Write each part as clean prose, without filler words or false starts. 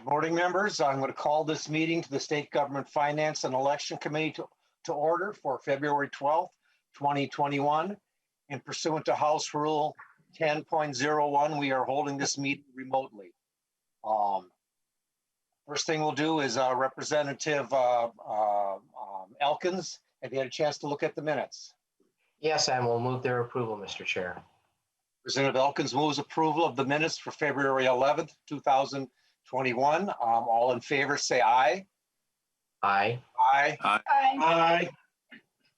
Morning, members. I'm going to call this meeting to the State Government Finance and Election Committee to order for February 12th, 2021. And pursuant to House Rule 10.01, we are holding this meeting remotely. First thing we'll do is Representative Elkins. Have you had a chance to look at the minutes? Yes, and we'll move their approval, Mr. Chair. Representative Elkins moves approval of the minutes for February 11th, 2021. All in favor, say aye. Aye. Aye. Aye. Aye. Aye.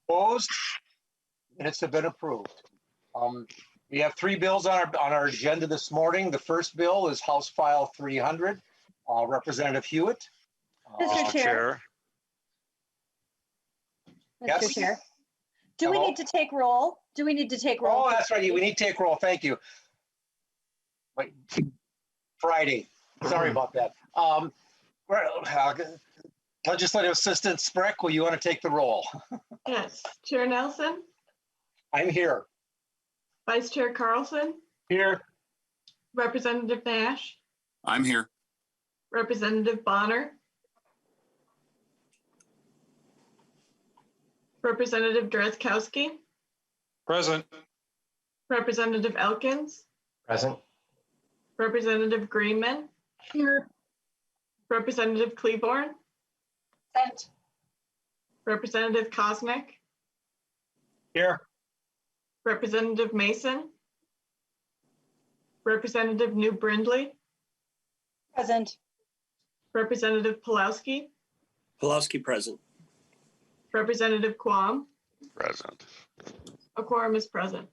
Opposed? Minutes have been approved. We have three bills on our agenda this morning. The first bill is House File 300. Representative Huot. Mr. Chair. Yes? Mr. Chair. Do we need to take roll? Do we need to take roll? Oh, that's right. We need to take roll. Thank you. Wait, Friday. Sorry about that. Legislative Assistant Spreck, will you want to take the roll? Yes. Chair Nelson, I'm here. Vice Chair Carlson, Here. Representative Nash, I'm here. Representative Bonner, Representative Drazkowski, Present. Representative Elkins, Present. Representative Greenman, Here. Representative Cleaborn, Sent. Representative Kosnick, Here. Representative Mason, Representative New Brindley, Present. Representative Pulowski, Pulowski present. Representative Quam. Present. A quorum is present.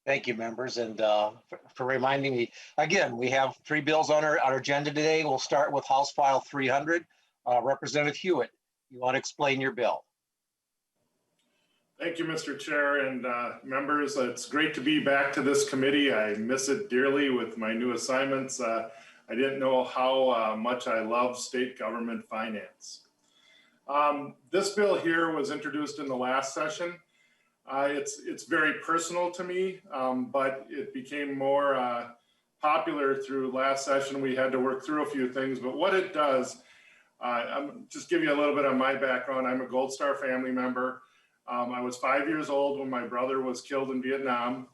Thank you, members, and for reminding me. Again, we have three bills on our agenda today. We'll start with House File 300. Representative Huot, you want to explain your bill? Thank you, Mr. Chair and members. It's great to be back to this committee. I miss it dearly with my new assignments. I didn't know how much I love state government finance. This bill here was introduced in the last session. It's very personal to me, but it became more popular through last session. We had to work through a few things, but what it does, I'm just give you a little bit of my background. I'm a Gold Star family member. I was 5 years old when my brother was killed in Vietnam.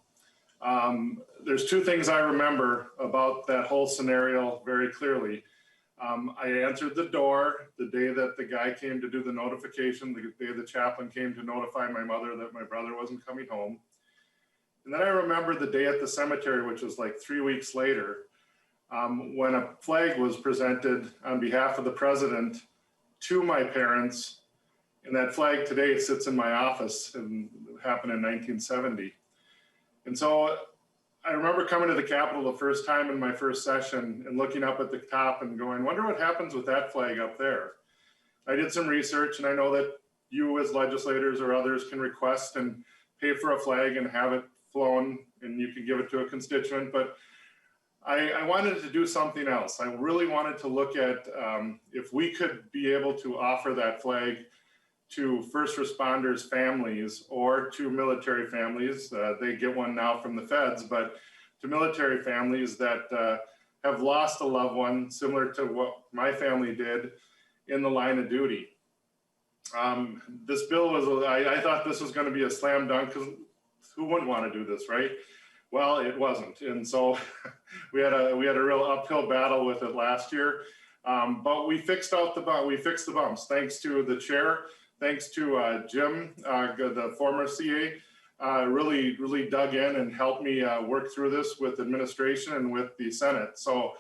There's two things I remember about that whole scenario very clearly. I answered the door the day that the guy came to do the notification, the day the chaplain came to notify my mother that my brother wasn't coming home. And then I remember the day at the cemetery, which was like 3 weeks later, when a flag was presented on behalf of the president to my parents. And that flag today sits in my office, and it happened in 1970. And so I remember coming to the Capitol the first time in my first session and looking up at the top and going, wonder what happens with that flag up there. I did some research, and I know that you as legislators or others can request and pay for a flag and have it flown, and you can give it to a constituent. But I wanted to do something else. I really wanted to look at if we could be able to offer that flag to first responders' families or to military families. They get one now from the feds, but to military families that have lost a loved one, similar to what my family did in the line of duty. This bill was, I thought this was going to be a slam dunk, because who wouldn't want to do this, right? Well, it wasn't. And so we had a real uphill battle with it last year. But we fixed the bumps, thanks to the chair. Thanks to Jim, the former CA, really dug in and helped me work through this with administration and with the Senate. So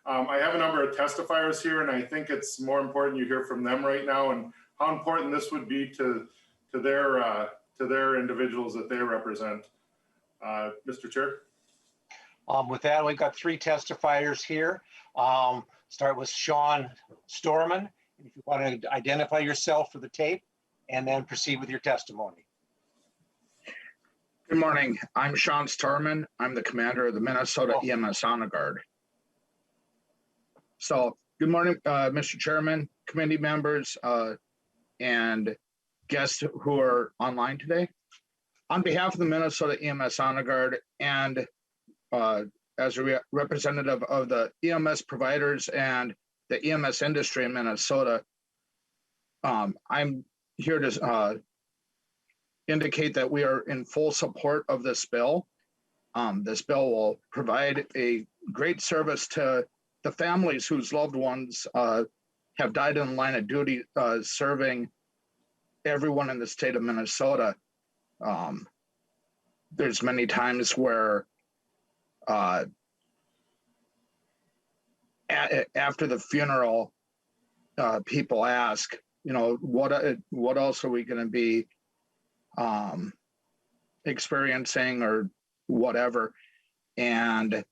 I have a number of testifiers here, and I think it's more important you hear from them right now and how important this would be to their individuals that they represent. Mr. Chair. With that, we've got three testifiers here. Start with Sean Storman. If you want to identify yourself for the tape, and then proceed with your testimony. Good morning. I'm Sean Storman. I'm the commander of the Minnesota EMS Honor Guard. So, good morning, Mr. Chairman, committee members, and guests who are online today. On behalf of the Minnesota EMS Honor Guard and as a representative of the EMS providers and the EMS industry in Minnesota, I'm here to indicate that we are in full support of this bill. This bill will provide a great service to the families whose loved ones have died in the line of duty, serving everyone in the state of Minnesota. There's many times where after the funeral, people ask, what else are we going to be experiencing or whatever. And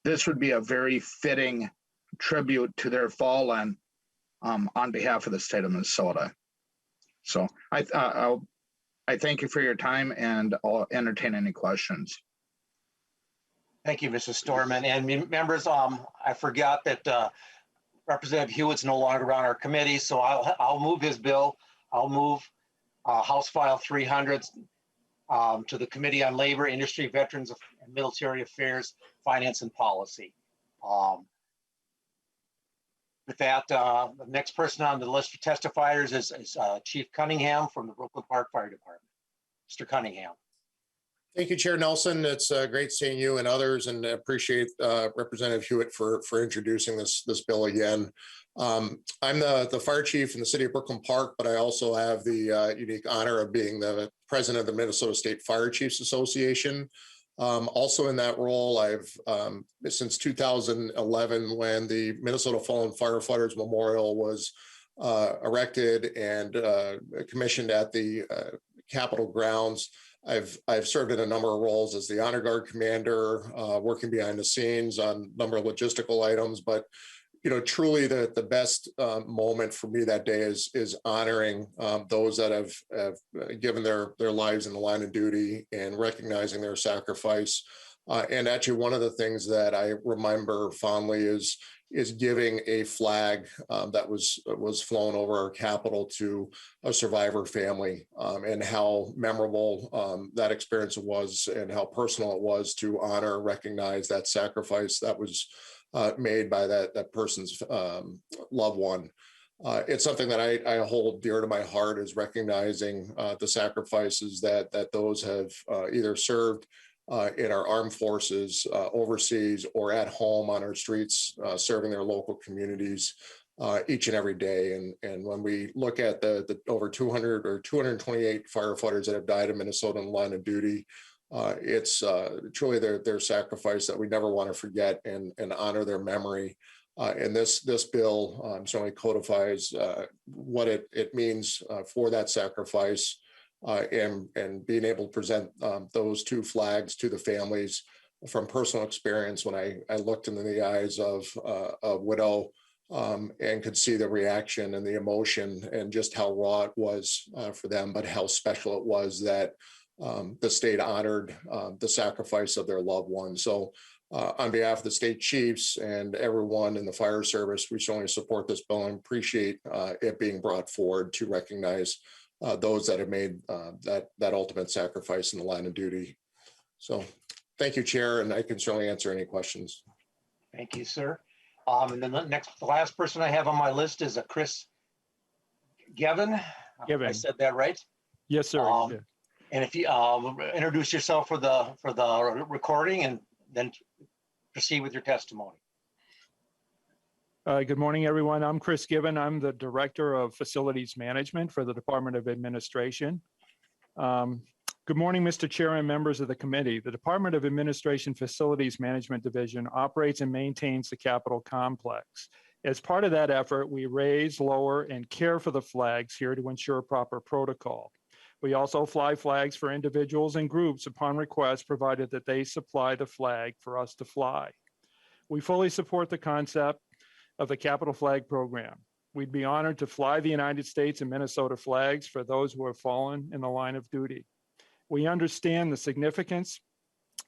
this would be a very fitting tribute to their fallen on behalf of the state of Minnesota. So I thank you for your time, and I'll entertain any questions. Thank you, Mrs. Storman. And members, I forgot that Representative Huot's no longer on our committee, so I'll move his bill. I'll move House File 300 to the Committee on Labor, Industry, Veterans, and Military Affairs, Finance, and Policy. With that, the next person on the list of testifiers is Chief Cunningham from the Brooklyn Park Fire Department. Mr. Cunningham. Thank you, Chair Nelson. It's great seeing you and others, and appreciate Representative Huot for introducing this bill again. I'm the fire chief in the city of Brooklyn Park, but I also have the unique honor of being the president of the Minnesota State Fire Chiefs Association. Also in that role, I've since 2011, when the Minnesota Fallen Firefighters Memorial was erected and commissioned at the Capitol grounds, I've served in a number of roles as the Honor Guard commander, working behind the scenes on a number of logistical items. But truly the best moment for me that day is honoring those that have given their lives in the line of duty and recognizing their sacrifice. And actually, one of the things that I remember fondly is giving a flag that was flown over our Capitol to a survivor family, and how memorable that experience was, and how personal it was to honor, recognize that sacrifice that was made by that person's loved one. It's something that I hold dear to my heart, is recognizing the sacrifices that those have either served in our armed forces, overseas, or at home on our streets, serving their local communities each and every day. And when we look at the over 200 or 228 firefighters that have died in Minnesota in the line of duty, it's truly their sacrifice that we never want to forget, and honor their memory. And this bill certainly codifies what it means for that sacrifice, and being able to present those two flags to the families from personal experience. When I looked into the eyes of a widow and could see the reaction and the emotion, and just how raw it was for them, but how special it was that the state honored the sacrifice of their loved one. So on behalf of the state chiefs and everyone in the fire service, we certainly support this bill and appreciate it being brought forward to recognize those that have made that ultimate sacrifice in the line of duty. So thank you, Chair, and I can certainly answer any questions. Thank you, sir. And then the last person I have on my list is Chris Given. I said that right? Yes, sir. And if you introduce yourself for the recording, and then proceed with your testimony. Good morning, everyone. I'm Chris Given. I'm the Director of Facilities Management for the Department of Administration. Good morning, Mr. Chair and members of the committee. The Department of Administration Facilities Management Division operates and maintains the Capitol complex. As part of that effort, we raise, lower, and care for the flags here to ensure proper protocol. We also fly flags for individuals and groups upon request, provided that they supply the flag for us to fly. We fully support the concept of the Capitol Flag Program. We'd be honored to fly the United States and Minnesota flags for those who have fallen in the line of duty. We understand the significance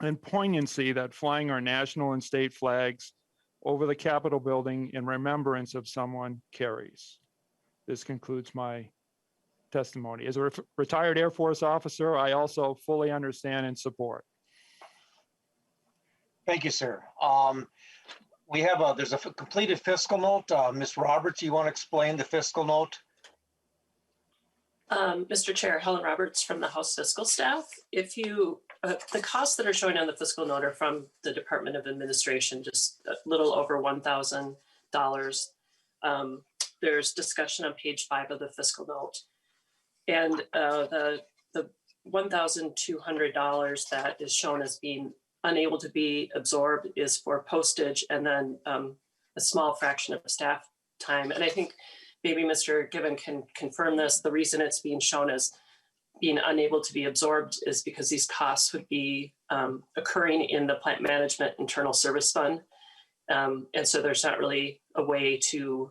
and poignancy that flying our national and state flags over the Capitol building in remembrance of someone carries. This concludes my testimony. As a retired Air Force officer, I also fully understand and support. Thank you, sir. We have there's a completed fiscal note. Ms. Roberts, you want to explain the fiscal note? Mr. Chair, Helen Roberts from the House Fiscal Staff. If you, the costs that are showing on the fiscal note are from the Department of Administration, just a little over $1,000. There's discussion on page 5 of the fiscal note. And the $1,200 that is shown as being unable to be absorbed is for postage and then a small fraction of staff time. And I think maybe Mr. Given can confirm this. The reason it's being shown as being unable to be absorbed is because these costs would be occurring in the plant management internal service fund. And so there's not really a way to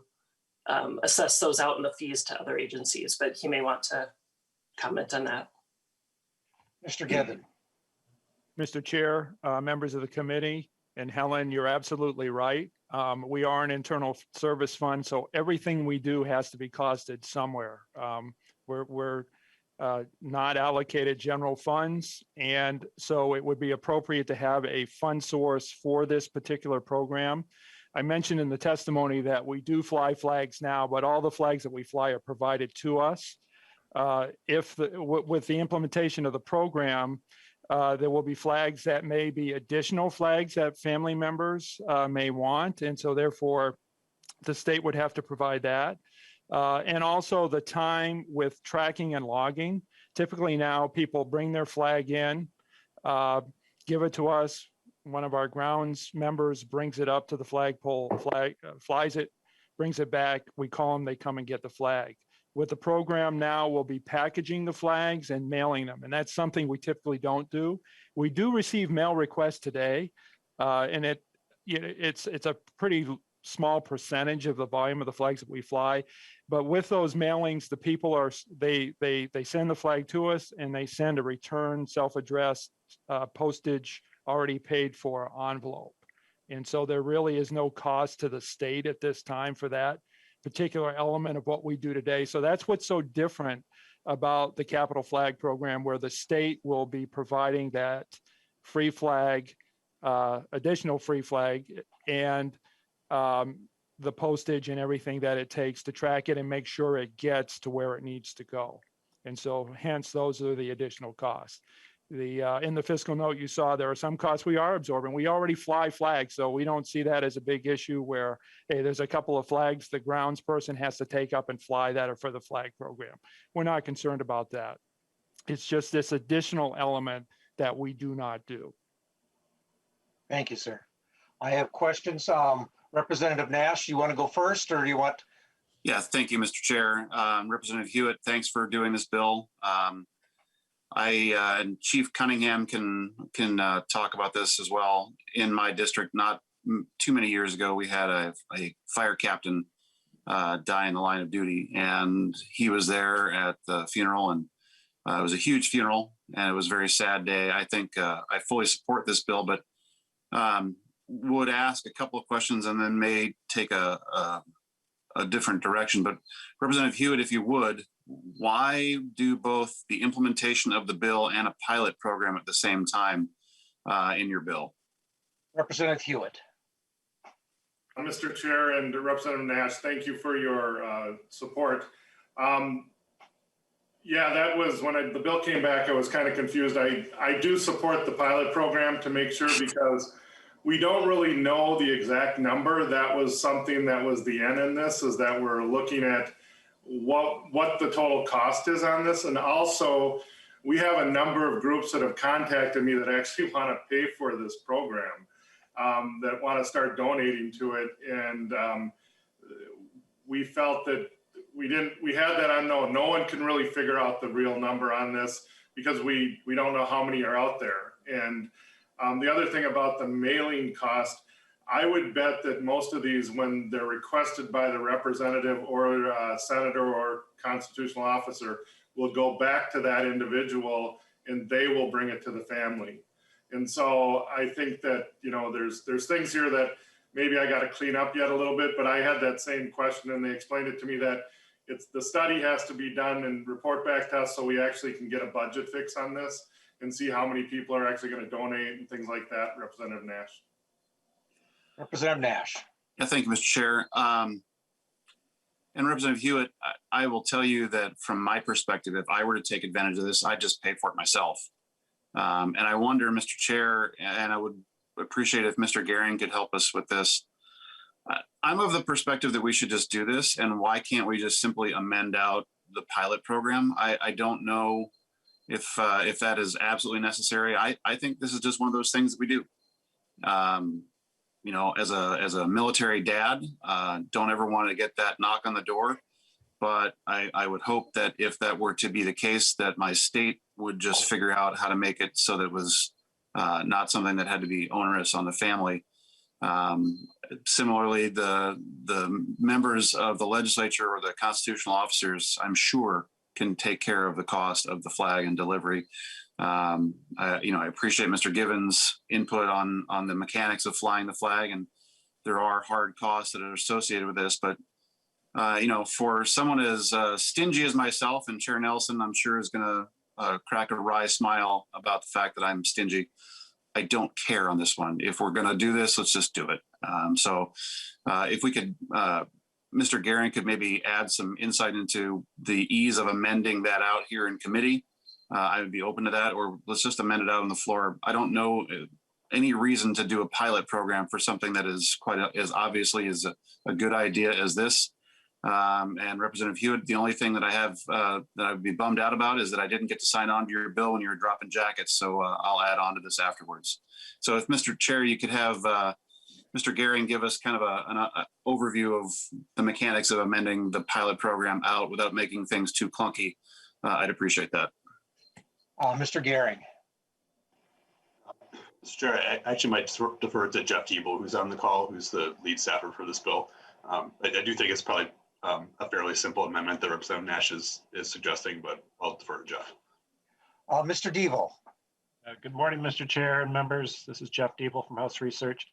assess those out in the fees to other agencies, but he may want to comment on that. Mr. Given. Mr. Chair, members of the committee, and Helen, you're absolutely right. We are an internal service fund, so everything we do has to be costed somewhere. We're not allocated general funds, and so it would be appropriate to have a fund source for this particular program. I mentioned in the testimony that we do fly flags now, but all the flags that we fly are provided to us. With the implementation of the program, there will be flags that may be additional flags that family members may want. And so therefore, the state would have to provide that. And also the time with tracking and logging. Typically now people bring their flag in, give it to us. One of our grounds members brings it up to the flagpole, flies it, brings it back. We call them, they come and get the flag. With the program now, we'll be packaging the flags and mailing them. And that's something we typically don't do. We do receive mail requests today, and it's a pretty small percentage of the volume of the flags that we fly. But with those mailings, the people they send the flag to us and they send a return self-addressed postage already paid for envelope. And so there really is no cost to the state at this time for that particular element of what we do today. So that's what's so different about the Capital Flag program, where the state will be providing that free flag, additional free flag, and the postage and everything that it takes to track it and make sure it gets to where it needs to go. And so hence those are the additional costs. In the fiscal note, you saw there are some costs we are absorbing. We already fly flags, so we don't see that as a big issue where, hey, there's a couple of flags the grounds person has to take up and fly that are for the flag program. We're not concerned about that. It's just this additional element that we do not do. Thank you, sir. I have questions. Representative Nash, you want to go first, or do you want? Yeah, thank you, Mr. Chair. Representative Huot, thanks for doing this bill. And Chief Cunningham can talk about this as well. In my district, not too many years ago, we had a fire captain die in the line of duty, and he was there at the funeral, and it was a huge funeral, and it was a very sad day. I think I fully support this bill, but would ask a couple of questions and then may take a different direction. But Representative Huot, if you would, why do both the implementation of the bill and a pilot program at the same time in your bill? Representative Huot. Mr. Chair and Representative Nash, thank you for your support. Yeah, that was when the bill came back, I was kind of confused. I do support the pilot program to make sure, because we don't really know the exact number. That was something that was the end in this, is that we're looking at what the total cost is on this. And also, we have a number of groups that have contacted me that actually want to pay for this program, that want to start donating to it. And we felt that we had that unknown. No one can really figure out the real number on this, because we don't know how many are out there. And the other thing about the mailing cost, I would bet that most of these, when they're requested by the representative or senator or constitutional officer, will go back to that individual and they will bring it to the family. And so I think that, there's things here that maybe I got to clean up yet a little bit, but I had that same question, and they explained it to me that the study has to be done and report back to us so we actually can get a budget fix on this. and see how many people are actually going to donate and things like that. Representative Nash. Representative Nash. Yeah, thank you, Mr. Chair. And Representative Hewitt, I will tell you that from my perspective, if I were to take advantage of this, I'd just pay for it myself. And I wonder, Mr. Chair, and I would appreciate if Mr. Garing could help us with this. I'm of the perspective that we should just do this, and why can't we just simply amend out the pilot program? I don't know if that is absolutely necessary. I think this is just one of those things that we do. You know, as a military dad, don't ever want to get that knock on the door. But I would hope that if that were to be the case, that my state would just figure out how to make it so that it was not something that had to be onerous on the family. Similarly, the members of the legislature or the constitutional officers, I'm sure, can take care of the cost of the flag and delivery. I appreciate Mr. Given's input on the mechanics of flying the flag, and there are hard costs that are associated with this. But for someone as stingy as myself, and Chair Nelson, I'm sure is going to crack a wry smile about the fact that I'm stingy. I don't care on this one. If we're going to do this, let's just do it. If we could, Mr. Garing could maybe add some insight into the ease of amending that out here in committee. I would be open to that, or let's just amend it out on the floor. I don't know any reason to do a pilot program for something that is as obviously as a good idea as this. And Representative Hewitt, the only thing that I have that I'd be bummed out about is that I didn't get to sign on to your bill when you were dropping jackets. So I'll add on to this afterwards. So if Mr. Chair, you could have Mr. Garing give us kind of an overview of the mechanics of amending the pilot program out without making things too clunky, I'd appreciate that. Mr. Garing. Mr. Chair, I actually might defer to Jeff Diebel, who's on the call, who's the lead staffer for this bill. I do think it's probably a fairly simple amendment that Representative Nash is suggesting, but I'll defer to Jeff. Mr. Diebel. Good morning, Mr. Chair and members. This is Jeff Diebel from House Research.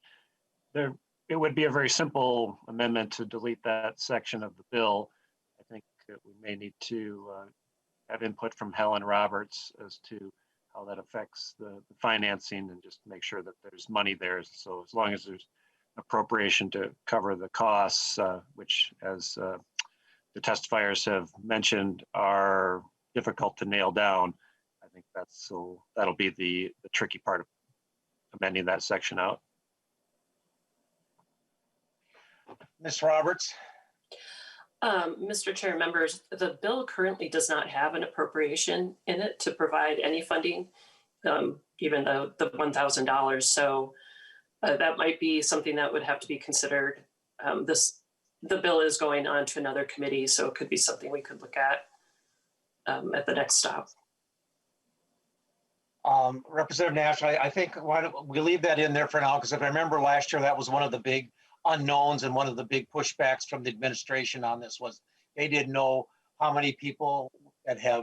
It would be a very simple amendment to delete that section of the bill. I think we may need to have input from Helen Roberts as to how that affects the financing, and just make sure that there's money there. So as long as there's appropriation to cover the costs, which, as the testifiers have mentioned, are difficult to nail down. I think that'll be the tricky part of amending that section out. Ms. Roberts. Mr. Chair, members, the bill currently does not have an appropriation in it to provide any funding, even the $1,000. So that might be something that would have to be considered. The bill is going on to another committee, so it could be something we could look at the next stop. Representative Nash, I think why don't we leave that in there for now, because if I remember last year, that was one of the big unknowns and one of the big pushbacks from the administration on this was they didn't know how many people that have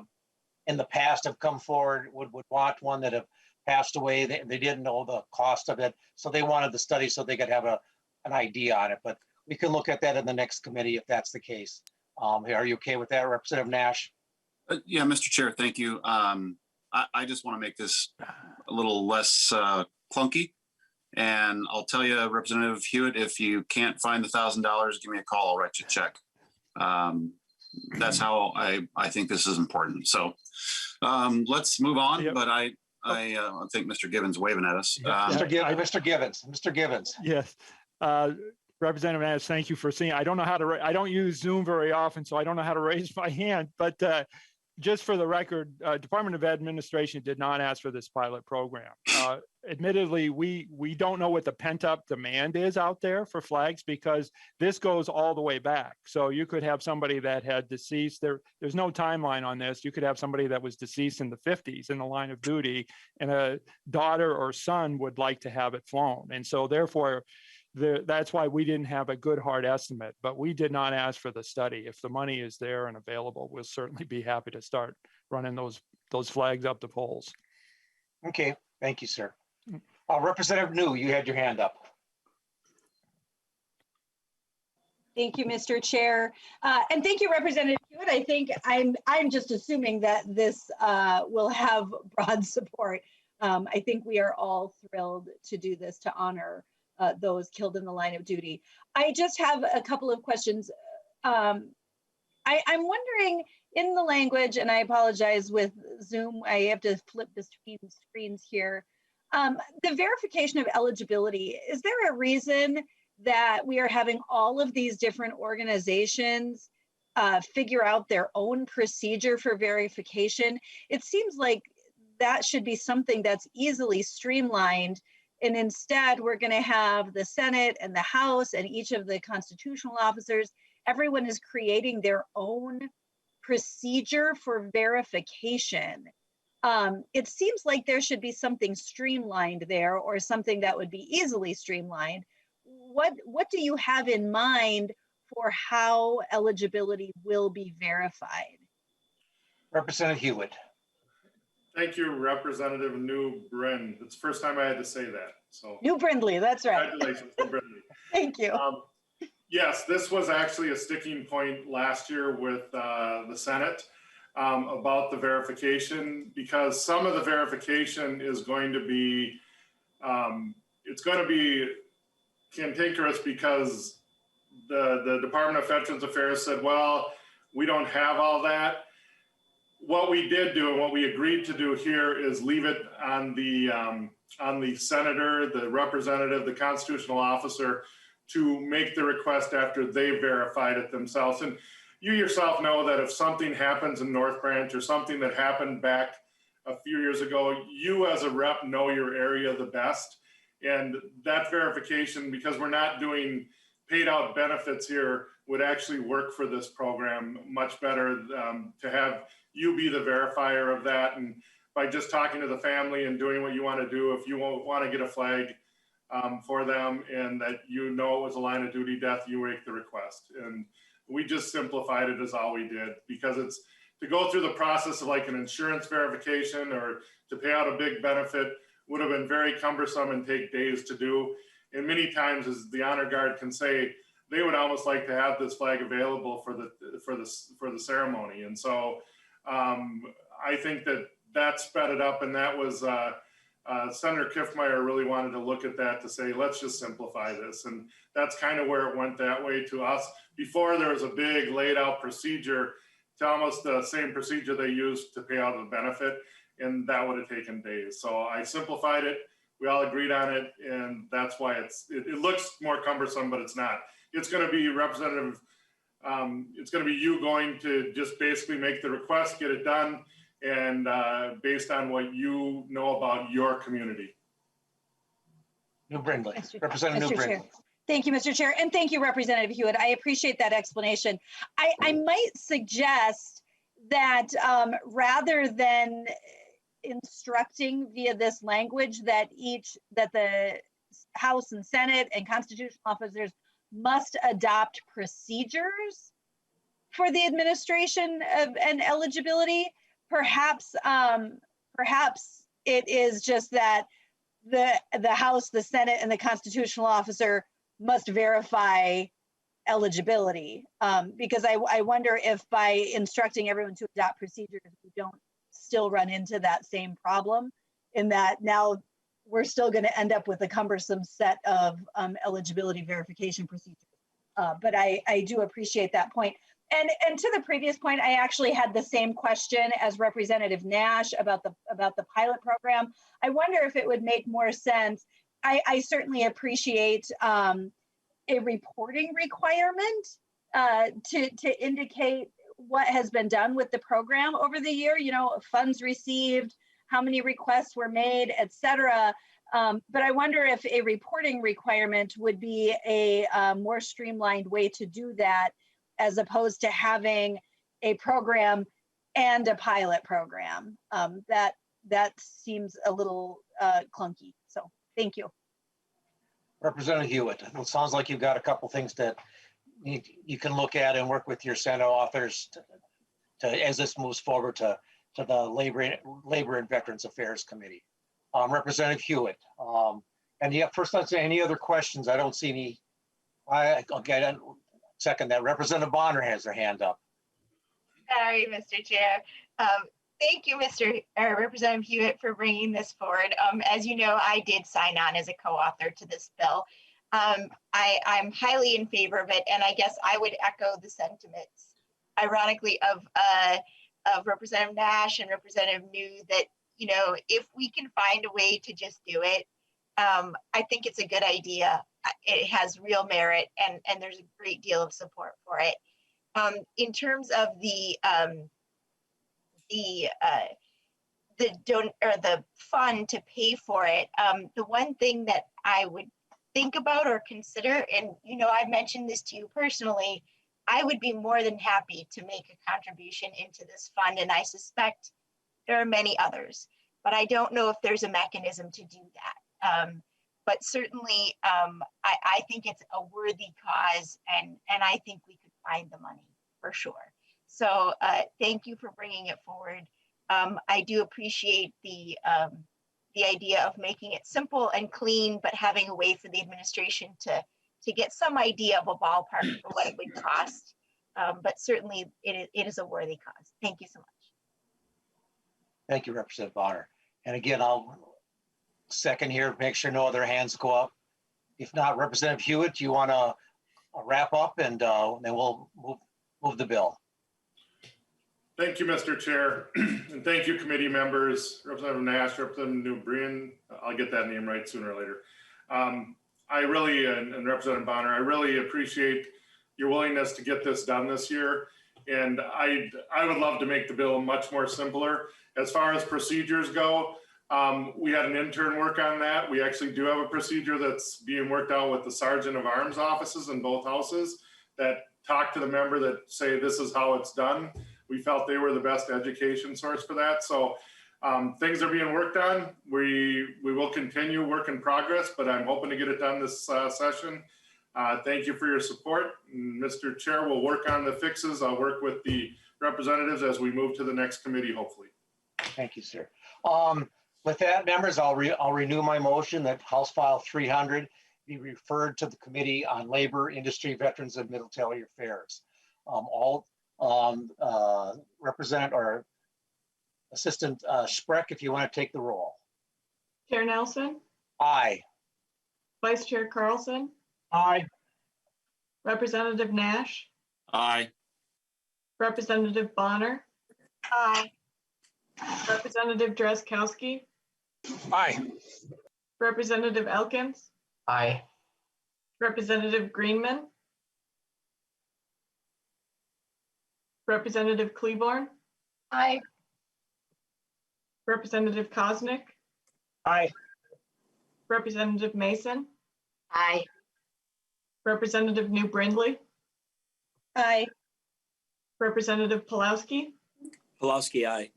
in the past have come forward would want one that have passed away. They didn't know the cost of it. So they wanted the study so they could have an idea on it. But we can look at that in the next committee if that's the case. Are you okay with that, Representative Nash? Yeah, Mr. Chair, thank you. I just want to make this a little less clunky. And I'll tell you, Representative Hewitt, if you can't find the $1,000, give me a call. I'll write you a check. That's how I think this is important. So let's move on. Yep. But I think Mr. Givens waving at us. Mr. Givens. Yes. Representative Nash, thank you for seeing. I don't know how to. I don't use Zoom very often, so I don't know how to raise my hand. But just for the record, Department of Administration did not ask for this pilot program. Admittedly, we don't know what the pent-up demand is out there for flags, because this goes all the way back. So you could have somebody that had deceased. There's no timeline on this. You could have somebody that was deceased in the 50s in the line of duty, and a daughter or son would like to have it flown. And so therefore, that's why we didn't have a good hard estimate, but we did not ask for the study. If the money is there and available, we'll certainly be happy to start running those flags up the poles. Okay, thank you, sir. Representative New, you had your hand up. Thank you, Mr. Chair. And thank you, Representative Hewitt. I think I'm just assuming that this will have broad support. I think we are all thrilled to do this to honor those killed in the line of duty. I just have a couple of questions. I'm wondering in the language, and I apologize with Zoom, I have to flip between screens here. The verification of eligibility, is there a reason that we are having all of these different organizations figure out their own procedure for verification? It seems like that should be something that's easily streamlined. And instead, we're going to have the Senate and the House and each of the constitutional officers. Everyone is creating their own procedure for verification. It seems like there should be something streamlined there, or something that would be easily streamlined. What do you have in mind for how eligibility will be verified? Representative Hewitt. Thank you, Representative New Bryn. It's the first time I had to say that. So New Brindley, that's right. Congratulations, New Brindley. Thank you. Yes, this was actually a sticking point last year with the Senate about the verification, because some of the verification is going to be, it's going to be cantankerous, because the Department of Veterans Affairs said, well, we don't have all that. What we did do and what we agreed to do here is leave it on the senator, the representative, the constitutional officer to make the request after they verified it themselves. And you yourself know that if something happens in North Branch or something that happened back a few years ago, you as a rep know your area the best. And that verification, because we're not doing paid out benefits here, would actually work for this program much better, to have you be the verifier of that. And by just talking to the family and doing what you want to do, if you want to get a flag for them and that you know it was a line of duty death, you make the request. And we just simplified it, is all we did, because it's to go through the process of like an insurance verification or to pay out a big benefit would have been very cumbersome and take days to do. And many times, as the honor guard can say, they would almost like to have this flag available for the ceremony. And so I think that sped it up, and that was Senator Kiffmeyer really wanted to look at that to say, let's just simplify this. And that's kind of where it went that way to us. Before, there was a big laid out procedure to almost the same procedure they used to pay out the benefit, and that would have taken days. So I simplified it. We all agreed on it, and that's why it looks more cumbersome, but it's not. It's going to be Representative, it's going to be you going to just basically make the request, get it done, and based on what you know about your community. New Brindley, Representative New Brindley. Thank you, Mr. Chair, and thank you, Representative Hewitt. I appreciate that explanation. I might suggest that rather than instructing via this language that the House and Senate and constitutional officers must adopt procedures for the administration of an eligibility, perhaps it is just that the House, the Senate, and the constitutional officer must verify eligibility, because I wonder if by instructing everyone to adopt procedures, we don't still run into that same problem, in that now we're still going to end up with a cumbersome set of eligibility verification procedures. But I do appreciate that point. And to the previous point, I actually had the same question as Representative Nash about the pilot program. I wonder if it would make more sense. I certainly appreciate a reporting requirement to indicate what has been done with the program over the year, funds received, how many requests were made, et cetera. But I wonder if a reporting requirement would be a more streamlined way to do that, as opposed to having a program and a pilot program. That seems a little clunky. So thank you. Representative Hewitt, it sounds like you've got a couple things that you can look at and work with your Senate authors to as this moves forward to the Labor and Veterans Affairs Committee. Representative Hewitt, and yeah, first let's say any other questions. I don't see any. second that. Representative Bonner has her hand up. Sorry, Mr. Chair. Thank you, Representative Hewitt, for bringing this forward. As you know, I did sign on as a co-author to this bill. I'm highly in favor of it, and I guess I would echo the sentiments, ironically, of Representative Nash and Representative New, that, you know, if we can find a way to just do it, I think it's a good idea. It has real merit, and there's a great deal of support for it. In terms of the fund to pay for it, the one thing that I would think about or consider, and you know, I've mentioned this to you personally, I would be more than happy to make a contribution into this fund, and I suspect there are many others, but I don't know if there's a mechanism to do that. But certainly, I think it's a worthy cause, and I think we could find the money for sure. So thank you for bringing it forward. I do appreciate the idea of making it simple and clean, but having a way for the administration to get some idea of a ballpark for what it would cost. But certainly it is a worthy cause. Thank you so much. Thank you, Representative Bonner. And again, I'll second here, make sure no other hands go up. If not, Representative Hewitt, do you want to wrap up, and then we'll move the bill. Thank you, Mr. Chair. And thank you, committee members, Representative Nash, Representative Newbrian. I'll get that name right sooner or later. I really, and Representative Bonner, I really appreciate your willingness to get this done this year. And I would love to make the bill much more simpler. As far as procedures go, we had an intern work on that. We actually do have a procedure that's being worked out with the Sergeant of Arms offices in both houses that talk to the member that say this is how it's done. We felt they were the best education source for that. So things are being worked on. We will continue work in progress, but I'm hoping to get it done this session. Thank you for your support. Mr. Chair, we'll work on the fixes. I'll work with the representatives as we move to the next committee, hopefully. Thank you, sir. With that, members, I'll renew my motion that House File 300 be referred to the Committee on Labor, Industry, Veterans, and Military Affairs. Representative or Assistant Spreck, if you want to take the roll. Chair Nelson, Aye. Vice Chair Carlson, Aye. Representative Nash, Aye. Representative Bonner, Aye. Representative Drazkowski, Aye. Representative Elkins, Aye. Representative Greenman, Representative Kleborn, Aye. Representative Koznick, Aye. Representative Mason, Aye. Representative New Brindley, Aye. Representative Pulowski, Pulowski, aye.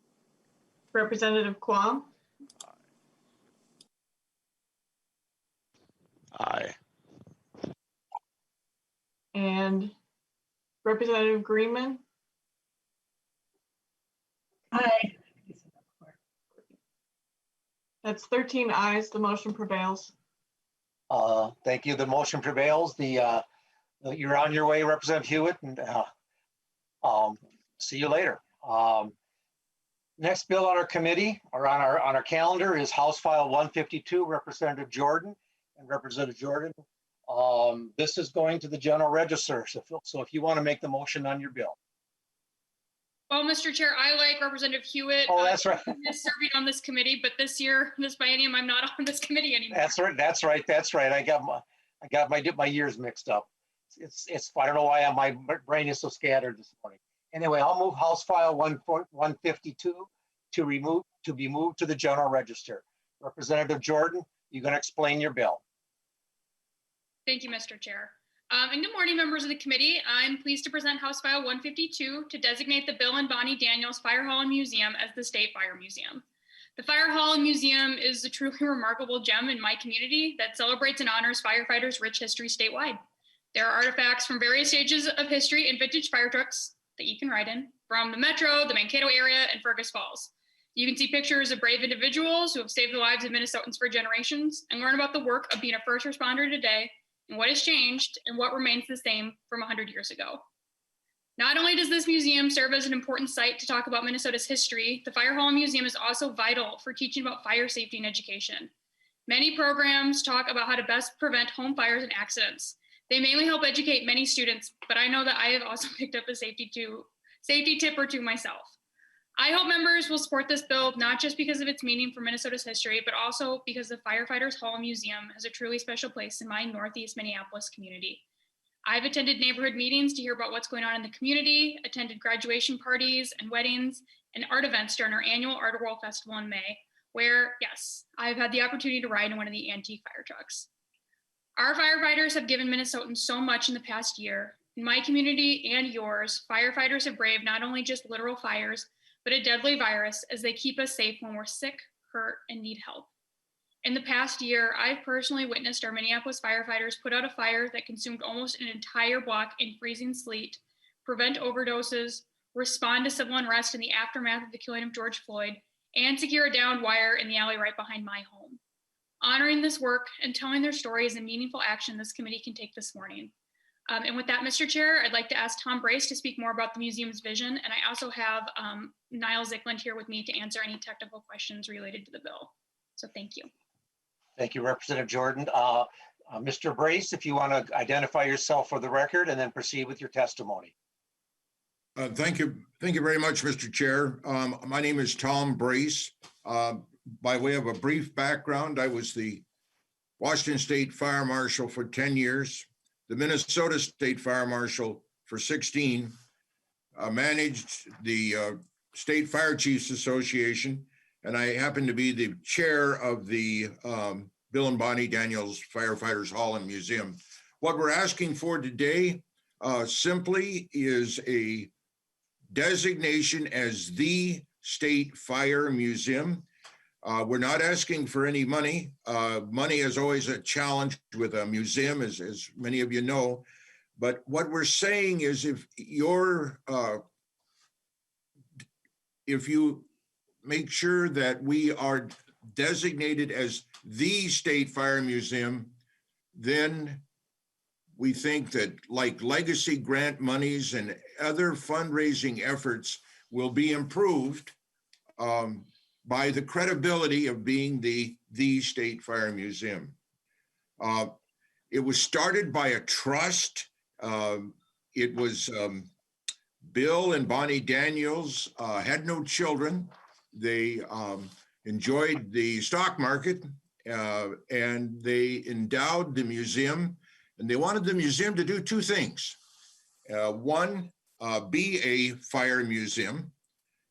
Representative Quam, Aye. and Representative Greenman. Aye. That's 13 ayes. The motion prevails. Thank you. The motion prevails. You're on your way, Representative Hewitt, and see you later. Next bill on our committee or on our calendar is House File 152, Representative Jordan and Representative Jordan. This is going to the General Register. So if you want to make the motion on your bill. Well, Mr. Chair, I like Representative Hewitt. Oh, that's right. Serving on this committee, but this year, this biennium, I'm not on this committee anymore. That's right. That's right. That's right. I got my years mixed up. It's I don't know why my brain is so scattered this morning. Anyway, I'll move House File 152 to be moved to the General Register. Representative Jordan, you're going to explain your bill. Thank you, Mr. Chair. And good morning, members of the committee. I'm pleased to present House File 152 to designate the Bill and Bonnie Daniels Fire Hall and Museum as the State Fire Museum. The Fire Hall and Museum is a truly remarkable gem in my community that celebrates and honors firefighters' rich history statewide. There are artifacts from various stages of history and vintage fire trucks that you can ride in from the Metro, the Mankato area, and Fergus Falls. You can see pictures of brave individuals who have saved the lives of Minnesotans for generations and learn about the work of being a first responder today and what has changed and what remains the same from 100 years ago. Not only does this museum serve as an important site to talk about Minnesota's history, the Fire Hall and Museum is also vital for teaching about fire safety and education. Many programs talk about how to best prevent home fires and accidents. They mainly help educate many students, but I know that I have also picked up a safety tip or two myself. I hope members will support this bill, not just because of its meaning for Minnesota's history, but also because the Firefighters Hall and Museum has a truly special place in my Northeast Minneapolis community. I've attended neighborhood meetings to hear about what's going on in the community, attended graduation parties and weddings, and art events during our annual Art World Festival in May, where, yes, I've had the opportunity to ride in one of the antique fire trucks. Our firefighters have given Minnesotans so much in the past year. In my community and yours, firefighters have braved not only just literal fires, but a deadly virus as they keep us safe when we're sick, hurt, and need help. In the past year, I've personally witnessed our Minneapolis firefighters put out a fire that consumed almost an entire block in freezing sleet, prevent overdoses, respond to civil unrest in the aftermath of the killing of George Floyd, and secure a downed wire in the alley right behind my home. Honoring this work and telling their story is a meaningful action this committee can take this morning. And with that, Mr. Chair, I'd like to ask Tom Brace to speak more about the museum's vision. And I also have Niall Zickland here with me to answer any technical questions related to the bill. So thank you. Thank you, Representative Jordan. Mr. Brace, if you want to identify yourself for the record and then proceed with your testimony. Thank you. Thank you very much, Mr. Chair. My name is Tom Brace. By way of a brief background, I was the Washington State Fire Marshal for 10 years, the Minnesota State Fire Marshal for 16, managed the State Fire Chiefs Association, and I happen to be the chair of the Bill and Bonnie Daniels Firefighters Hall and Museum. What we're asking for today simply is a designation as the State Fire Museum. We're not asking for any money. Money is always a challenge with a museum, as many of you know. But what we're saying is if you make sure that we are designated as the State Fire Museum, then we think that like legacy grant monies and other fundraising efforts will be improved by the credibility of being the State Fire Museum. It was started by a trust. It was Bill and Bonnie Daniels had no children. They enjoyed the stock market and they endowed the museum, and they wanted the museum to do two things. One, be a fire museum,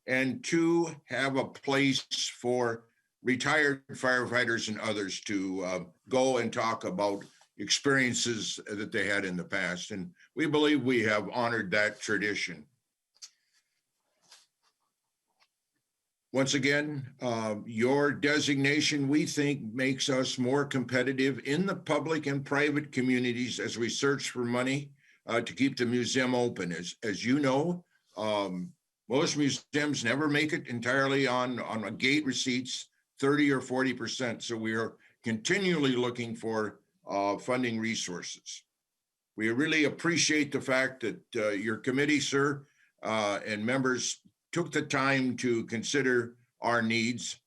and two, have a place for retired firefighters and others to go and talk about experiences that they had in the past. And we believe we have honored that tradition. Once again, your designation, we think, makes us more competitive in the public and private communities as we search for money to keep the museum open. As you know, most museums never make it entirely on gate receipts, 30 or 40%. So we are continually looking for funding resources. We really appreciate the fact that your committee, sir, and members took the time to consider our needs.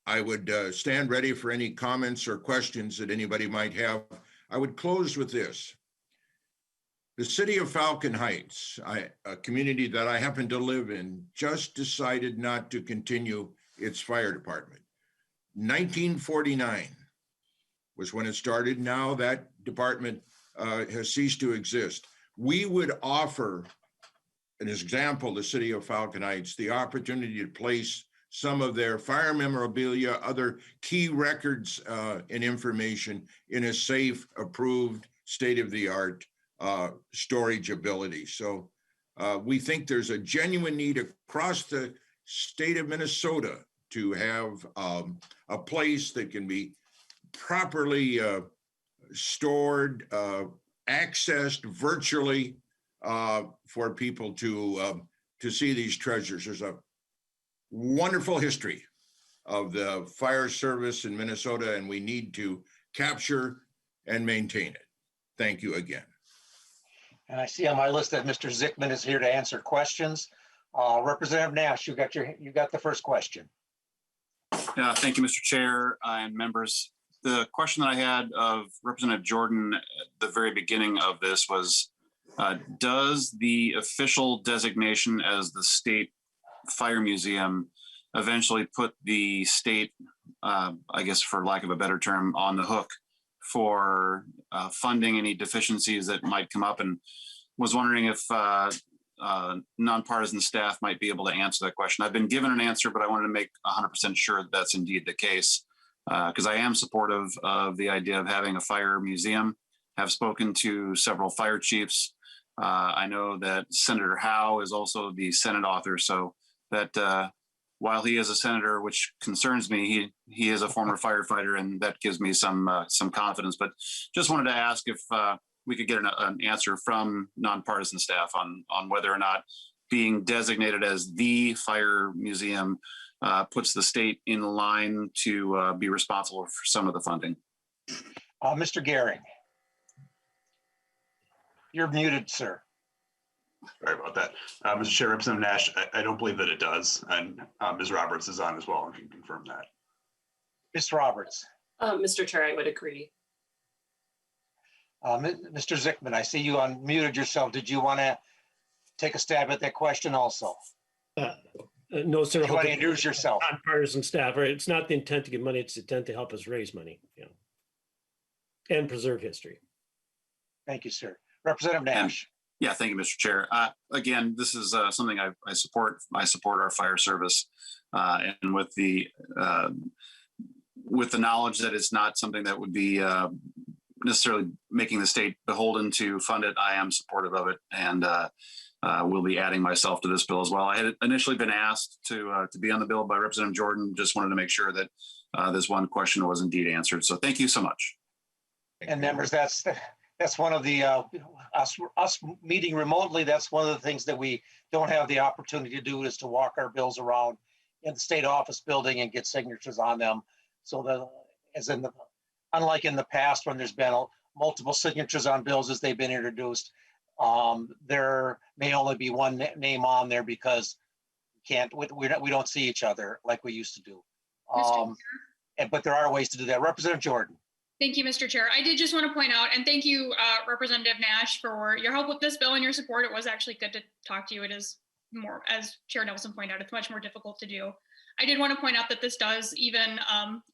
I would stand ready for any comments or questions that anybody might have. I would close with this. The city of Falcon Heights, a community that I happen to live in, just decided not to continue its fire department. 1949 was when it started. Now that department has ceased to exist. We would offer, an example, the city of Falcon Heights, the opportunity to place some of their fire memorabilia, other key records and information in a safe, approved, state-of-the-art storage ability. So we think there's a genuine need across the state of Minnesota to have a place that can be properly stored, accessed virtually for people to see these treasures. There's a wonderful history of the fire service in Minnesota, and we need to capture, and maintain it. Thank you again. And I see on my list that Mr. Zickman is here to answer questions. Representative Nash, you got the first question. Thank you, Mr. Chair and members. The question that I had of Representative Jordan at the very beginning of this was, does the official designation as the State Fire Museum eventually put the state, I guess for lack of a better term, on the hook for funding any deficiencies that might come up? And was wondering if nonpartisan staff might be able to answer that question. I've been given an answer, but I wanted to make 100% sure that that's indeed the case, because I am supportive of the idea of having a fire museum. Have spoken to several fire chiefs. I know that Senator Howe is also the Senate author, so that while he is a senator, which concerns me, he is a former firefighter, and that gives me some confidence. But just wanted to ask if we could get an answer from nonpartisan staff on whether or not being designated as the fire museum puts the state in line to be responsible for some of the funding. Mr. Gehring. You're muted, sir. Sorry about that. Mr. Chair, Representative Nash, I don't believe that it does. And Ms. Roberts is on as well, and can confirm that. Ms. Roberts. Mr. Chair, I would agree. Mr. Zickman, I see you unmuted yourself. Did you want to take a stab at that question also? No, sir. You want to introduce yourself? Nonpartisan staff, right? It's not the intent to get money, it's the intent to help us raise money, and preserve history. Thank you, sir. Representative Nash. Yeah, thank you, Mr. Chair. Again, this is something I support. I support our fire service, and with the knowledge that it's not something that would be necessarily making the state beholden to fund it, I am supportive of it, and will be adding myself to this bill as well. I had initially been asked to be on the bill by Representative Jordan. Just wanted to make sure that this one question was indeed answered. So thank you so much. And members, that's one of the us meeting remotely. That's one of the things that we don't have the opportunity to do, is to walk our bills around in the state office building and get signatures on them. So that, unlike in the past when there's been multiple signatures on bills as they've been introduced, there may only be one name on there because we don't see each other like we used to do. But there are ways to do that. Representative Jordan. Thank you, Mr. Chair. I did just want to point out, and thank you, Representative Nash, for your help with this bill and your support. It was actually good to talk to you. It is more, as Chair Nelson pointed out, it's much more difficult to do. I did want to point out that this does, even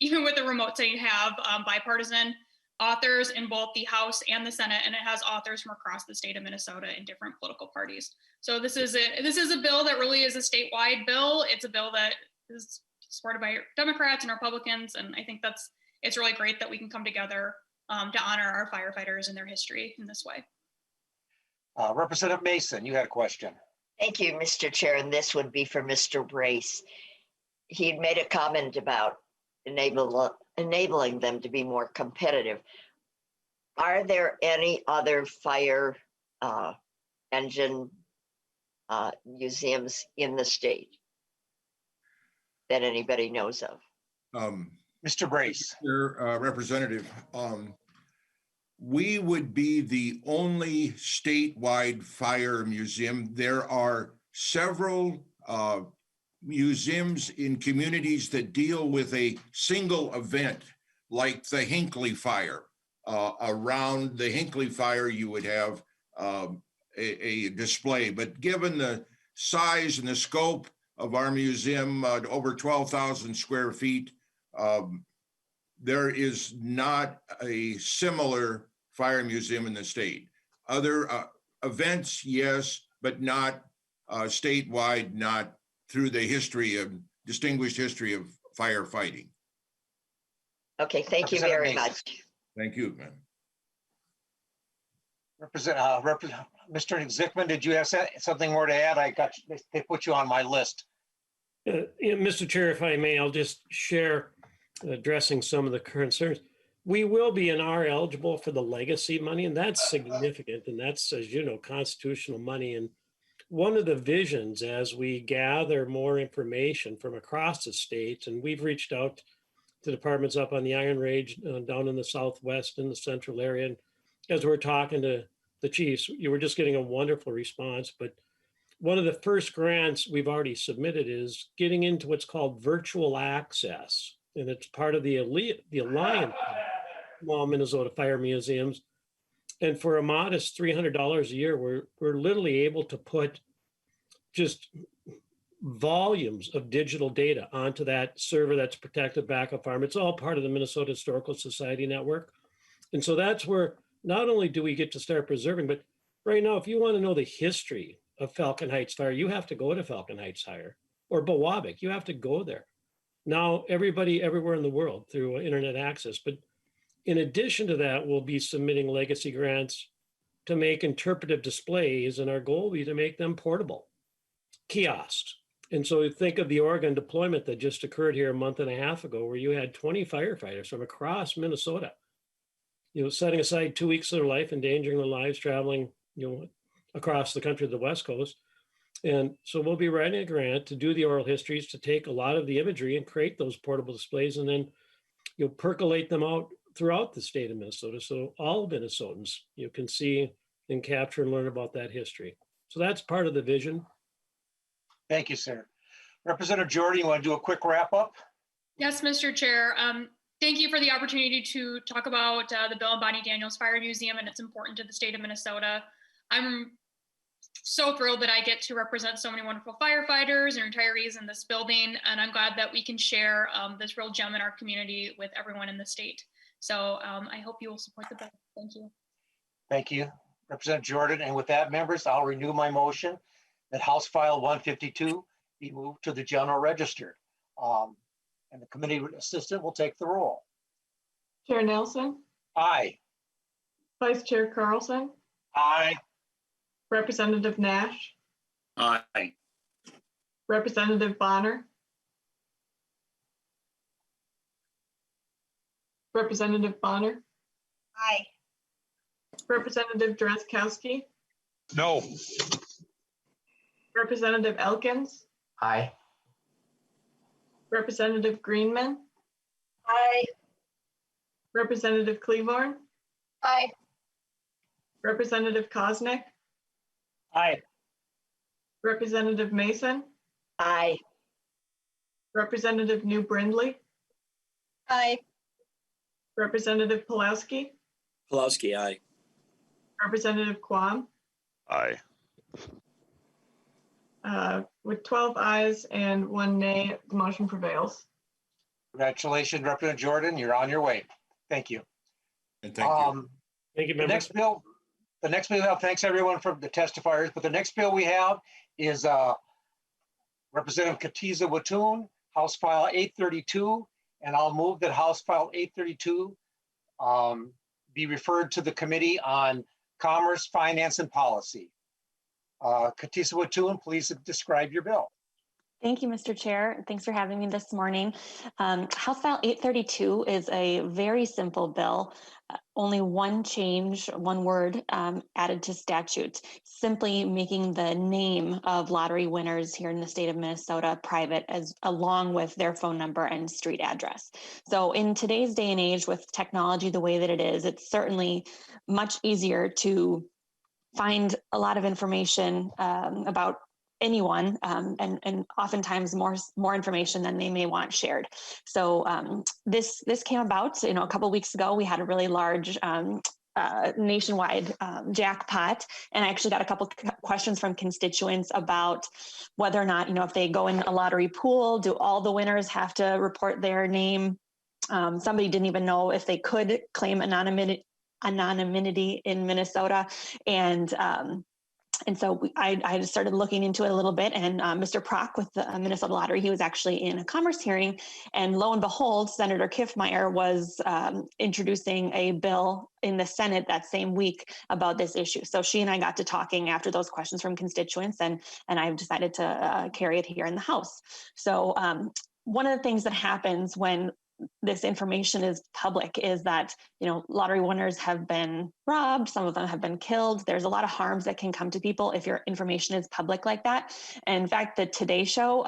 with the remote setting, have bipartisan authors in both the House and the Senate, and it has authors from across the state of Minnesota in different political parties. So this is a bill that really is a statewide bill. It's a bill that is supported by Democrats and Republicans, and I think it's really great that we can come together to honor our firefighters and their history in this way. Representative Mason, you had a question. Thank you, Mr. Chair, and this would be for Mr. Brace. He had made a comment about enabling them to be more competitive. Are there any other fire engine museums in the state that anybody knows of? Mr. Brace. Representative, we would be the only statewide fire museum. There are several museums in communities that deal with a single event, like the Hinckley Fire. Around the Hinckley Fire, you would have a display. But given the size and the scope of our museum, over 12,000 square feet, there is not a similar fire museum in the state. Other events, yes, but not statewide, not through the distinguished history of firefighting. Okay, thank you very much. Thank you, ma'am. Mr. Zickman, did you have something more to add? They put you on my list. Mr. Chair, if I may, I'll just share addressing some of the concerns. We will be and are eligible for the legacy money, and that's significant. And that's, as you know, constitutional money. And one of the visions as we gather more information from across the state, and we've reached out the departments up on the Iron Range, down in the Southwest and the central area. And as we're talking to the chiefs, you were just getting a wonderful response. But one of the first grants we've already submitted is getting into what's called virtual access. And it's part of the Alliance of Small Minnesota Fire Museums. And for a modest $300 a year, we're literally able to put just volumes of digital data onto that server that's protected backup farm. It's all part of the Minnesota Historical Society network. And so that's where not only do we get to start preserving, but right now, if you want to know the history of Falcon Heights Fire, you have to go to Falcon Heights Fire, or Bowabic, you have to go there. Now, everybody everywhere in the world through internet access. But in addition to that, we'll be submitting legacy grants to make interpretive displays, and our goal will be to make them portable kiosks. And so think of the Oregon deployment that just occurred here a month and a half ago, where you had 20 firefighters from across Minnesota, setting aside 2 weeks of their life, endangering their lives, traveling, across the country to the West Coast. And so we'll be writing a grant to do the oral histories, to take a lot of the imagery and create those portable displays, and then percolate them out throughout the state of Minnesota, so all Minnesotans can see and capture and learn about that history. So that's part of the vision. Thank you, sir. Representative Jordan, you want to do a quick wrap up? Yes, Mr. Chair. Thank you for the opportunity to talk about the Bill and Bonnie Daniels Fire Museum and its importance to the state of Minnesota. I'm so thrilled that I get to represent so many wonderful firefighters and retirees in this building, and I'm glad that we can share this real gem in our community with everyone in the state. So I hope you will support the bill. Thank you. Thank you, Representative Jordan. And with that, members, I'll renew my motion that House File 152 be moved to the General Register. And the committee assistant will take the roll. Chair Nelson, Aye. Vice Chair Carlson, Aye. Representative Nash, Aye. Representative Bonner, Representative Bonner, Aye. Representative Drazkowski, No. Representative Elkins, Aye. Representative Greenman, Aye. Representative Cleavorn, Aye. Representative Koznick, Aye. Representative Mason, Aye. Representative New Brindley, Aye. Representative Pulaski, Pulowski, aye. Representative Quam. Aye. With 12 ayes and 1 nay, the motion prevails. Congratulations, Representative Jordan. You're on your way. Thank you. And thank you. Thank you, The members. next bill we have, thanks everyone for the testifiers, but the next bill we have is Representative Kotyza-Witthuhn, House File 832, and I'll move that House File 832 be referred to the Committee on Commerce, Finance, and Policy. Kotyza-Witthuhn, please describe your bill. Thank you, Mr. Chair. Thanks for having me this morning. House File 832 is a very simple bill. Only one change, one word added to statute, simply making the name of lottery winners here in the state of Minnesota private, as along with their phone number and street address. So in today's day and age, with technology the way that it is, it's certainly much easier to find a lot of information about anyone, and oftentimes more information than they may want shared. So this came about, a couple of weeks ago. We had a really large nationwide jackpot, and I actually got a couple questions from constituents about whether or not, if they go in a lottery pool, do all the winners have to report their name? Somebody didn't even know if they could claim anonymity in Minnesota, and so I just started looking into it a little bit, and Mr. Prock with the Minnesota Lottery, he was actually in a commerce hearing, and lo and behold, Senator Kiffmeyer was introducing a bill in the Senate that same week about this issue. So she and I got to talking after those questions from constituents, and I've decided to carry it here in the House. So one of the things that happens when this information is public is that, lottery winners have been robbed. Some of them have been killed. There's a lot of harms that can come to people if your information is public like that. And in fact, the Today Show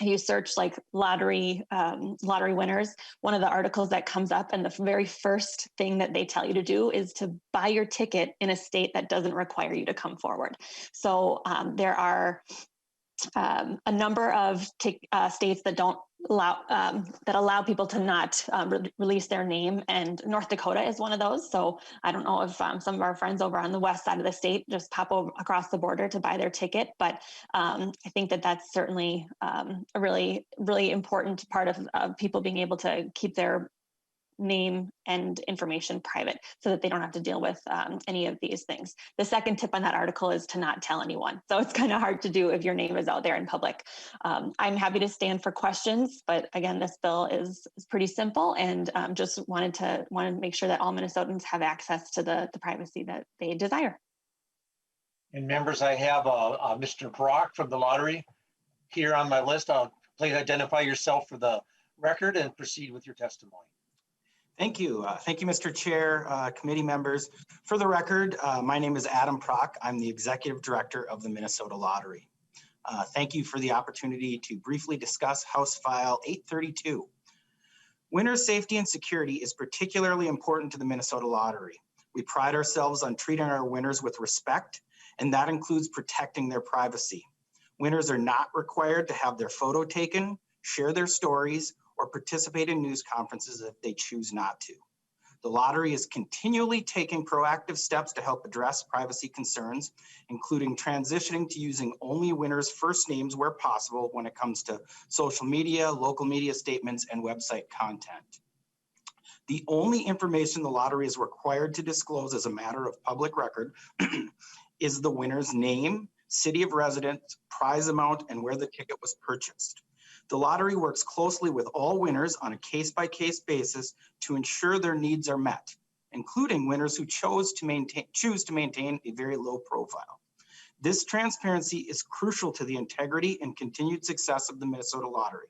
you search like lottery winners, one of the articles that comes up and the very first thing that they tell you to do is to buy your ticket in a state that doesn't require you to come forward. So there are a number of states that don't allow people to not release their name, and North Dakota is one of those. So I don't know if some of our friends over on the west side of the state just pop over across the border to buy their ticket, but I think that that's certainly a really, really important part of people being able to keep their name and information private so that they don't have to deal with any of these things. The second tip on that article is to not tell anyone. So it's kind of hard to do if your name is out there in public. I'm happy to stand for questions, but again, this bill is pretty simple, and just wanted to make sure that all Minnesotans have access to the privacy that they desire. And members, I have Mr. Brock from the lottery here on my list. Please identify yourself for the record and proceed with your testimony. Thank you. Thank you, Mr. Chair, committee members. For the record, my name is Adam Prock. I'm the Executive Director of the Minnesota Lottery. Thank you for the opportunity to briefly discuss House File 832. Winner safety and security is particularly important to the Minnesota Lottery. We pride ourselves on treating our winners with respect, and that includes protecting their privacy. Winners are not required to have their photo taken, share their stories, or participate in news conferences if they choose not to. The lottery is continually taking proactive steps to help address privacy concerns, including transitioning to using only winners' first names where possible when it comes to social media, local media statements, and website content. The only information the lottery is required to disclose as a matter of public record is the winner's name, city of residence, prize amount, and where the ticket was purchased. The lottery works closely with all winners on a case-by-case basis to ensure their needs are met, including winners who choose to maintain a very low profile. This transparency is crucial to the integrity and continued success of the Minnesota Lottery.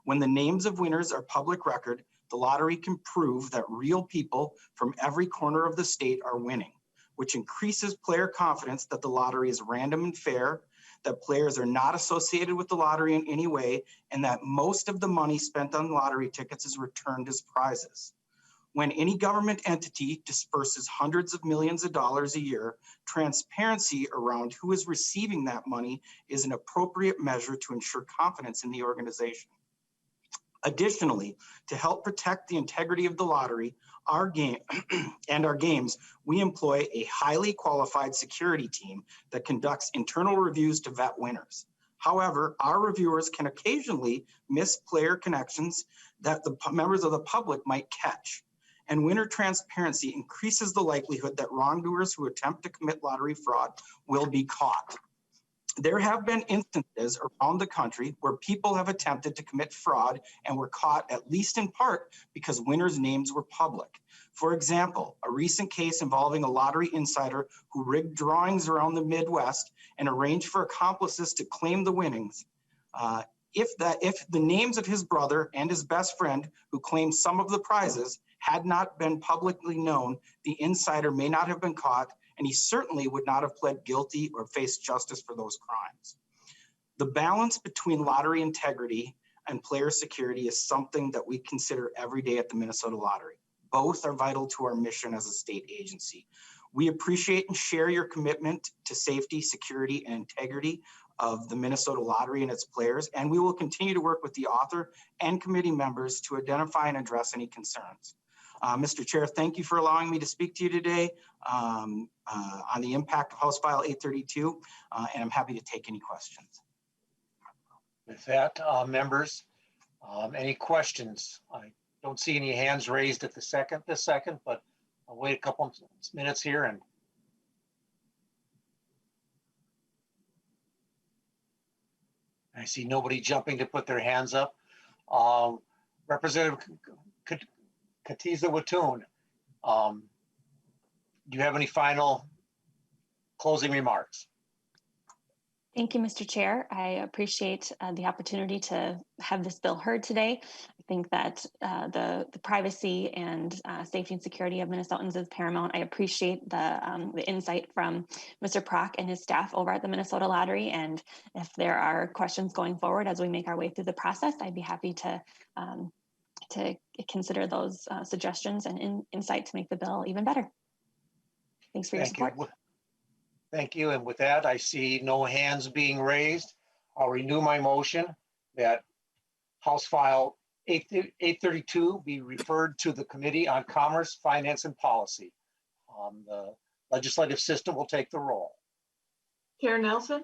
When the names of winners are public record, the lottery can prove that real people from every corner of the state are winning, which increases player confidence that the lottery is random and fair, that players are not associated with the lottery in any way, and that most of the money spent on lottery tickets is returned as prizes. When any government entity disperses hundreds of millions of dollars a year, transparency around who is receiving that money is an appropriate measure to ensure confidence in the organization. Additionally, to help protect the integrity of the lottery, our games, we employ a highly qualified security team that conducts internal reviews to vet winners. However, our reviewers can occasionally miss player connections that the members of the public might catch. And winner transparency increases the likelihood that wrongdoers who attempt to commit lottery fraud will be caught. There have been instances around the country where people have attempted to commit fraud and were caught, at least in part, because winners' names were public. For example, a recent case involving a lottery insider who rigged drawings around the Midwest and arranged for accomplices to claim the winnings. If the names of his brother and his best friend, who claimed some of the prizes, had not been publicly known, the insider may not have been caught, and he certainly would not have pled guilty or faced justice for those crimes. The balance between lottery integrity and player security is something that we consider every day at the Minnesota Lottery. Both are vital to our mission as a state agency. We appreciate and share your commitment to safety, security, and integrity of the Minnesota Lottery and its players, and we will continue to work with the author and committee members to identify and address any concerns. Mr. Chair, thank you for allowing me to speak to you today on the impact of House File 832, and I'm happy to take any questions. With that, members, any questions? I don't see any hands raised at this second, but I'll wait a couple minutes here and I see nobody jumping to put their hands up. Representative Kotyza-Witthuhn, do you have any final closing remarks? Thank you, Mr. Chair. I appreciate the opportunity to have this bill heard today. I think that the privacy and safety and security of Minnesotans is paramount. I appreciate the insight from Mr. Prock and his staff over at the Minnesota Lottery. And if there are questions going forward as we make our way through the process, I'd be happy to consider those suggestions and insight to make the bill even better. Thanks for your support. Thank you. And with that, I see no hands being raised. I'll renew my motion that House File 832 be referred to the Committee on Commerce, Finance, and Policy. The legislative system will take the roll. Chair Nelson,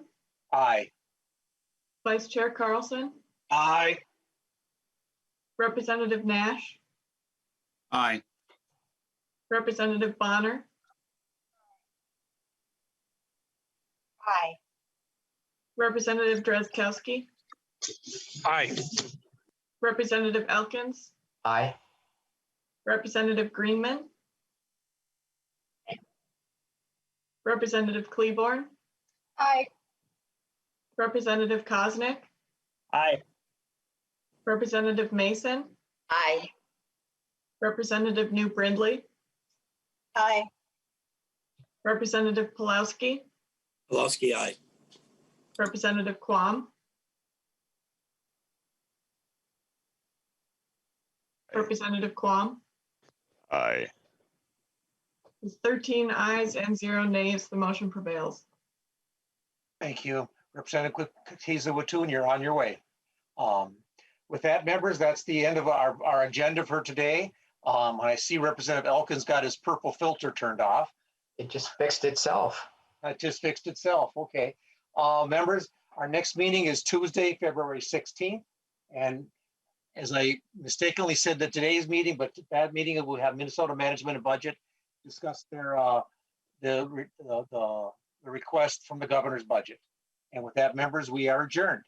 Aye. Vice Chair Carlson, Aye. Representative Nash, Aye. Representative Bonner, Aye. Representative Drazkowski, Aye. Representative Elkins, Aye. Representative Greenman, Representative Kleborn, Aye. Representative Koznick, Aye. Representative Mason, Aye. Representative New Brindley, Aye. Representative Pulowski, Pulaski, aye. Representative Quam, Representative Quam. Aye. With 13 ayes and 0 nays, the motion prevails. Thank you. Representative Kotyza-Witthuhn, you're on your way. With that, members, that's the end of our agenda for today. I see Representative Elkins got his purple filter turned off. It just fixed itself. It just fixed itself. Okay. Members, our next meeting is Tuesday, February 16th. And as I mistakenly said that today's meeting, but that meeting will have Minnesota Management and Budget discuss their the request from the governor's budget. And with that, members, we are adjourned.